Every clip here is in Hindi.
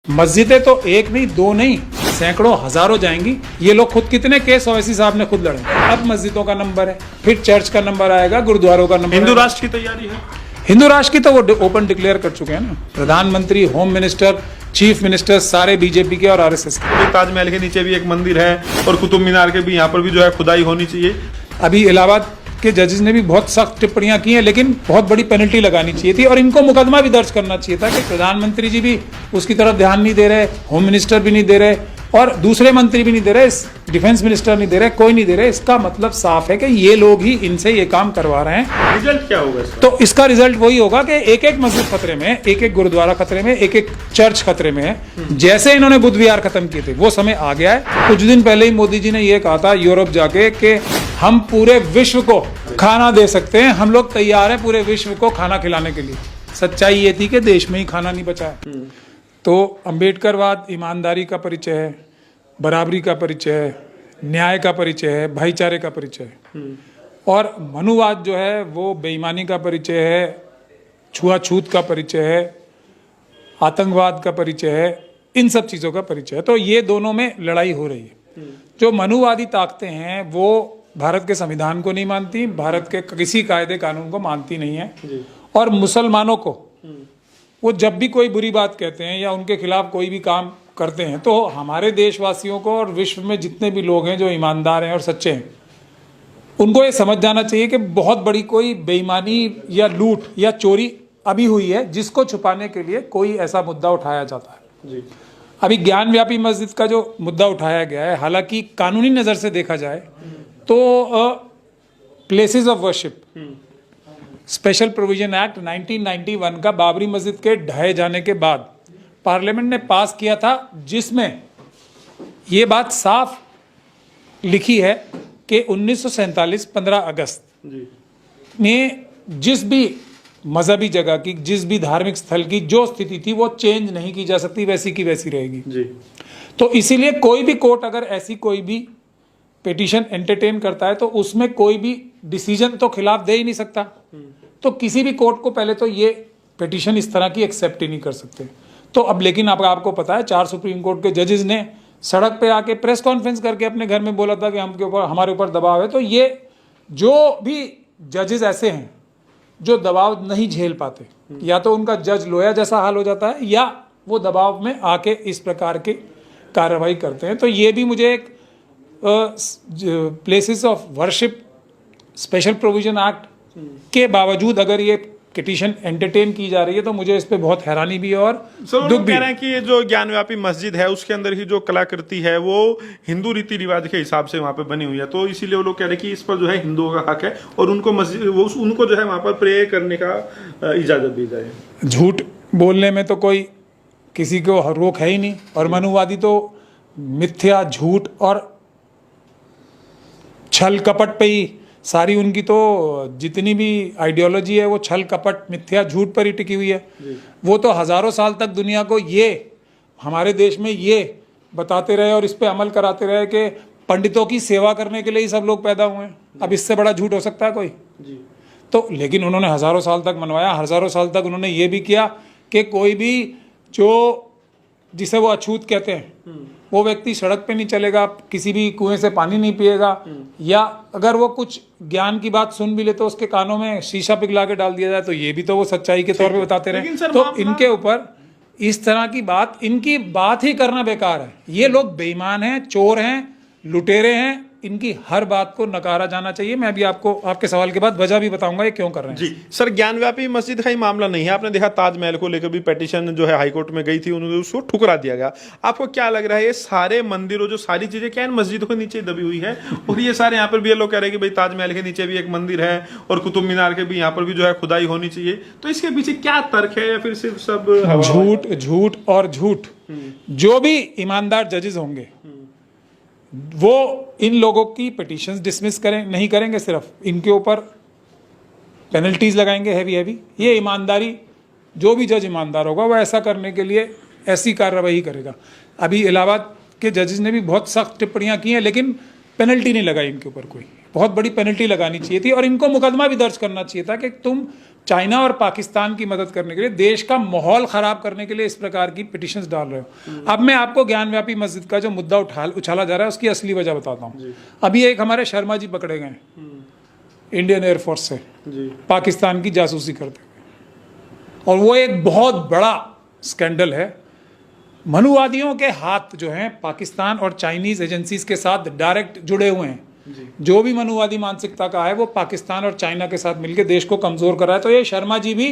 मस्जिदें तो एक नहीं, दो नहीं, सैकड़ों हजारों जाएंगी। ये लोग खुद कितने केस ओवैसी साहब ने खुद लड़े। अब मस्जिदों का नंबर है, फिर चर्च का नंबर आएगा, गुरुद्वारों का नंबर। हिंदू राष्ट्र की तैयारी है। हिंदू राष्ट्र की तो वो ओपन डिक्लेयर कर चुके हैं ना, प्रधानमंत्री, होम मिनिस्टर, चीफ मिनिस्टर सारे बीजेपी के और आरएसएस के। ताजमहल के नीचे भी एक मंदिर है और कुतुब मीनार के भी यहाँ पर भी जो है खुदाई होनी चाहिए। अभी इलाहाबाद के जजेस ने भी बहुत सख्त टिप्पणियां की हैं, लेकिन बहुत बड़ी पेनल्टी लगानी चाहिए थी और इनको मुकदमा भी दर्ज करना चाहिए था कि प्रधानमंत्री जी भी उसकी तरफ ध्यान नहीं दे रहे, होम मिनिस्टर भी नहीं दे रहे और दूसरे मंत्री भी नहीं दे रहे, डिफेंस मिनिस्टर नहीं दे रहे, कोई नहीं दे रहे। इसका मतलब साफ है कि ये लोग ही इनसे ये काम करवा रहे हैं। रिजल्ट क्या होगा इसका? तो इसका रिजल्ट वही होगा कि एक एक मस्जिद खतरे में है, एक एक गुरुद्वारा खतरे में, एक एक चर्च खतरे में है। जैसे इन्होंने बुद्ध विहार खत्म किए थे वो समय आ गया है। कुछ दिन पहले ही मोदी जी ने ये कहा था यूरोप जाके कि हम पूरे विश्व को खाना दे सकते हैं, हम लोग तैयार हैं पूरे विश्व को खाना खिलाने के लिए। सच्चाई ये थी कि देश में ही खाना नहीं बचा है। तो अम्बेडकरवाद ईमानदारी का परिचय है, बराबरी का परिचय है, न्याय का परिचय है, भाईचारे का परिचय है। और मनुवाद जो है वो बेईमानी का परिचय है, छुआछूत का परिचय है, आतंकवाद का परिचय है, इन सब चीज़ों का परिचय है। तो ये दोनों में लड़ाई हो रही है। जो मनुवादी ताकतें हैं वो भारत के संविधान को नहीं मानती, भारत के किसी कायदे कानून को मानती नहीं है। और मुसलमानों को वो जब भी कोई बुरी बात कहते हैं या उनके खिलाफ कोई भी काम करते हैं तो हमारे देशवासियों को और विश्व में जितने भी लोग हैं जो ईमानदार हैं और सच्चे हैं उनको ये समझ जाना चाहिए कि बहुत बड़ी कोई बेईमानी या लूट या चोरी अभी हुई है जिसको छुपाने के लिए कोई ऐसा मुद्दा उठाया जाता है। जी। अभी ज्ञान व्यापी मस्जिद का जो मुद्दा उठाया गया है, हालांकि कानूनी नज़र से देखा जाए तो places of worship special provision act 1991 का बाबरी मस्जिद के ढहे जाने के बाद पार्लियामेंट ने पास किया था, जिसमें ये बात साफ लिखी है कि 1947 15 अगस्त में जिस भी मजहबी जगह की, जिस भी धार्मिक स्थल की जो स्थिति थी वो चेंज नहीं की जा सकती, वैसी की वैसी रहेगी। जी। तो इसीलिए कोई भी कोर्ट अगर ऐसी कोई भी पिटीशन एंटरटेन करता है तो उसमें कोई भी डिसीजन तो खिलाफ दे ही नहीं सकता। तो किसी भी कोर्ट को पहले तो ये पिटीशन इस तरह की एक्सेप्ट ही नहीं कर सकते। तो अब लेकिन आपको पता है 4 सुप्रीम कोर्ट के जजेस ने सड़क पे आके प्रेस कॉन्फ्रेंस करके अपने घर में बोला था कि हमारे ऊपर दबाव है। तो ये जो भी जजेस ऐसे हैं जो दबाव नहीं झेल पाते, या तो उनका जज लोया जैसा हाल हो जाता है या वो दबाव में आके इस प्रकार की कार्रवाई करते हैं। तो ये भी मुझे एक places of worship special provision act के बावजूद अगर ये पिटीशन एंटरटेन की जा रही है तो मुझे इस पे बहुत हैरानी भी और दुख भी। कह रहे हैं कि ये जो ज्ञानव्यापी मस्जिद है उसके अंदर ही जो कलाकृति है वो हिंदू रीति रिवाज के हिसाब से वहां पे बनी हुई है, तो इसीलिए वो लोग कह रहे हैं कि इस पर जो है हिंदुओं का हक है और उनको मस्जिद उनको जो है वहां पर प्रे करने का इजाजत दी जाए। झूठ बोलने में तो कोई किसी को रोक है ही नहीं। और मनुवादी तो मिथ्या, झूठ और छल कपट पे ही सारी उनकी तो जितनी भी आइडियोलॉजी है वो छल कपट मिथ्या झूठ पर ही टिकी हुई है। वो तो हजारों साल तक दुनिया को ये हमारे देश में ये बताते रहे और इस पे अमल कराते रहे कि पंडितों की सेवा करने के लिए ही सब लोग पैदा हुए हैं। अब इससे बड़ा झूठ हो सकता है कोई? तो लेकिन उन्होंने हजारों साल तक मनवाया, हजारों साल तक उन्होंने ये भी किया कि कोई भी जो जिसे वो अछूत कहते हैं वो व्यक्ति सड़क पे नहीं चलेगा, किसी भी कुएं से पानी नहीं पिएगा, या अगर वो कुछ ज्ञान की बात सुन भी ले तो उसके कानों में शीशा पिघला के डाल दिया जाए। तो ये भी तो वो सच्चाई के तौर पे बताते रहे। तो इनके ऊपर इस तरह की बात, इनकी बात ही करना बेकार है। ये लोग बेईमान हैं, चोर हैं, लुटेरे हैं, इनकी हर बात को नकारा जाना चाहिए। मैं अभी आपको आपके सवाल के बाद वजह भी बताऊंगा ये क्यों कर रहे हैं। जी सर, ज्ञानव्यापी मस्जिद का ही मामला नहीं है, आपने देखा ताजमहल को लेकर भी पिटीशन जो है हाईकोर्ट में गई थी, उन्होंने उसको ठुकरा दिया गया। आपको क्या लग रहा है ये सारे मंदिरों जो सारी चीजें क्या इन मस्जिदों के नीचे दबी हुई है? और ये सारे यहाँ पर भी ये लोग कह रहे हैं कि भाई ताजमहल के नीचे भी एक मंदिर है और कुतुब मीनार के भी यहाँ पर भी जो है खुदाई होनी चाहिए, तो इसके पीछे क्या तर्क है या फिर सिर्फ सब झूठ और झूठ? जो भी ईमानदार जजेस होंगे वो इन लोगों की पिटीशंस डिसमिस नहीं करेंगे, सिर्फ इनके ऊपर पेनल्टीज लगाएंगे हैवी। ये ईमानदारी, जो भी जज ईमानदार होगा वो ऐसा करने के लिए ऐसी कार्रवाई करेगा। अभी इलाहाबाद के जजेस ने भी बहुत सख्त टिप्पणियां की हैं, लेकिन पेनल्टी नहीं लगाई इनके ऊपर कोई। बहुत बड़ी पेनल्टी लगानी चाहिए थी और इनको मुकदमा भी दर्ज करना चाहिए था कि तुम चाइना और पाकिस्तान की मदद करने के लिए, देश का माहौल खराब करने के लिए इस प्रकार की पिटिशंस डाल रहे हो। अब मैं आपको ज्ञानव्यापी मस्जिद का जो मुद्दा उछाला जा रहा है उसकी असली वजह बताता हूँ। अभी एक हमारे शर्मा जी पकड़े गए इंडियन एयरफोर्स से पाकिस्तान की जासूसी करते हुए, और वो एक बहुत बड़ा स्कैंडल है। मनुवादियों के हाथ जो हैं पाकिस्तान और चाइनीज एजेंसीज के साथ डायरेक्ट जुड़े हुए हैं। जो भी मनुवादी मानसिकता का है वो पाकिस्तान और चाइना के साथ मिलकर देश को कमजोर कर रहा है। तो ये शर्मा जी भी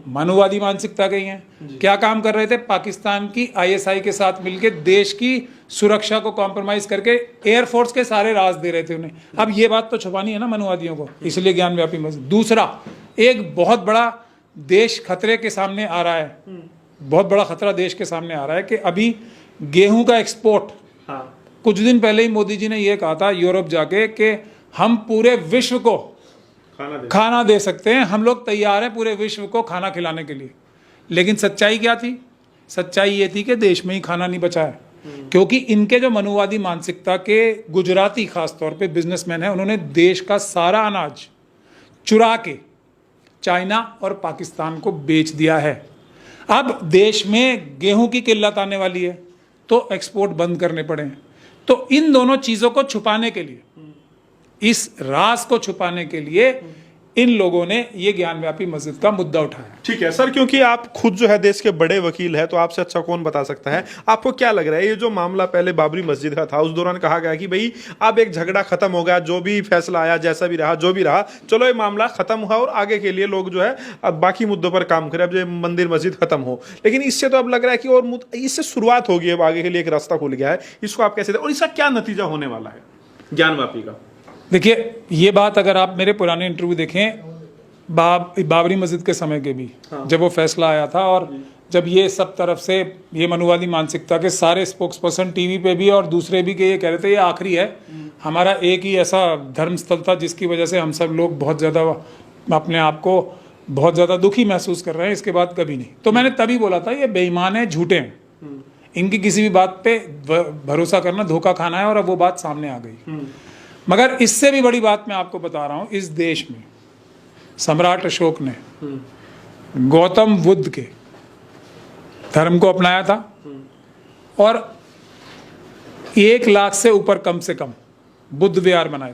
मनुवादी मानसिकता के ही हैं। क्या काम कर रहे थे? पाकिस्तान की आईएसआई के साथ मिलकर देश की सुरक्षा को कॉम्प्रोमाइज करके एयरफोर्स के सारे राज दे रहे थे उन्हें। अब ये बात तो छुपानी है ना मनुवादियों को, इसलिए ज्ञानव्यापी मस्जिद। दूसरा, एक बहुत बड़ा देश खतरे के सामने आ रहा है, बहुत बड़ा खतरा देश के सामने आ रहा है कि अभी गेहूं का एक्सपोर्ट, कुछ दिन पहले ही मोदी जी ने यह कहा था यूरोप जाके कि हम पूरे विश्व को खाना दे सकते हैं, हम लोग तैयार हैं पूरे विश्व को खाना खिलाने के लिए। लेकिन सच्चाई क्या थी? सच्चाई ये थी कि देश में ही खाना नहीं बचा है, क्योंकि इनके जो मनुवादी मानसिकता के गुजराती खासतौर पे बिजनेसमैन हैं, उन्होंने देश का सारा अनाज चुरा के चाइना और पाकिस्तान को बेच दिया है। अब देश में गेहूं की किल्लत आने वाली है तो एक्सपोर्ट बंद करने पड़े हैं। तो इन दोनों चीजों को छुपाने के लिए, इस राज को छुपाने के लिए इन लोगों ने ये ज्ञानव्यापी मस्जिद का मुद्दा उठाया। ठीक है सर, क्योंकि आप खुद जो है देश के बड़े वकील है, तो आपसे अच्छा कौन बता सकता है, आपको क्या लग रहा है ये जो मामला पहले बाबरी मस्जिद का था, उस दौरान कहा गया कि भाई अब एक झगड़ा खत्म हो गया, जो भी फैसला आया, जैसा भी रहा, जो भी रहा, चलो ये मामला खत्म हुआ और आगे के लिए लोग जो है अब बाकी मुद्दों पर काम करें, अब जो मंदिर मस्जिद खत्म हो। लेकिन इससे तो अब लग रहा है कि और इससे शुरुआत होगी, अब आगे के लिए एक रास्ता खुल गया है। इसको आप कैसे, और इसका क्या नतीजा होने वाला है ज्ञानव्यापी का? देखिए, ये बात अगर आप मेरे पुराने इंटरव्यू देखें बाबरी मस्जिद के समय के भी, जब वो फैसला आया था और जब ये सब तरफ से ये मनुवादी मानसिकता के सारे स्पोक्स पर्सन टीवी पे भी और दूसरे भी के ये कह रहे थे ये आखिरी है, हमारा एक ही ऐसा धर्म स्थल था जिसकी वजह से हम सब लोग बहुत ज़्यादा अपने आप को बहुत ज़्यादा दुखी महसूस कर रहे हैं, इसके बाद कभी नहीं। तो मैंने तभी बोला था ये बेईमान है, झूठे हैं, इनकी किसी भी बात पे भरोसा करना धोखा खाना है, और अब वो बात सामने आ गई। मगर इससे भी बड़ी बात मैं आपको बता रहा हूँ, इस देश में सम्राट अशोक ने गौतम बुद्ध के धर्म को अपनाया था और 1 लाख से ऊपर कम से कम बुद्ध विहार बनाए।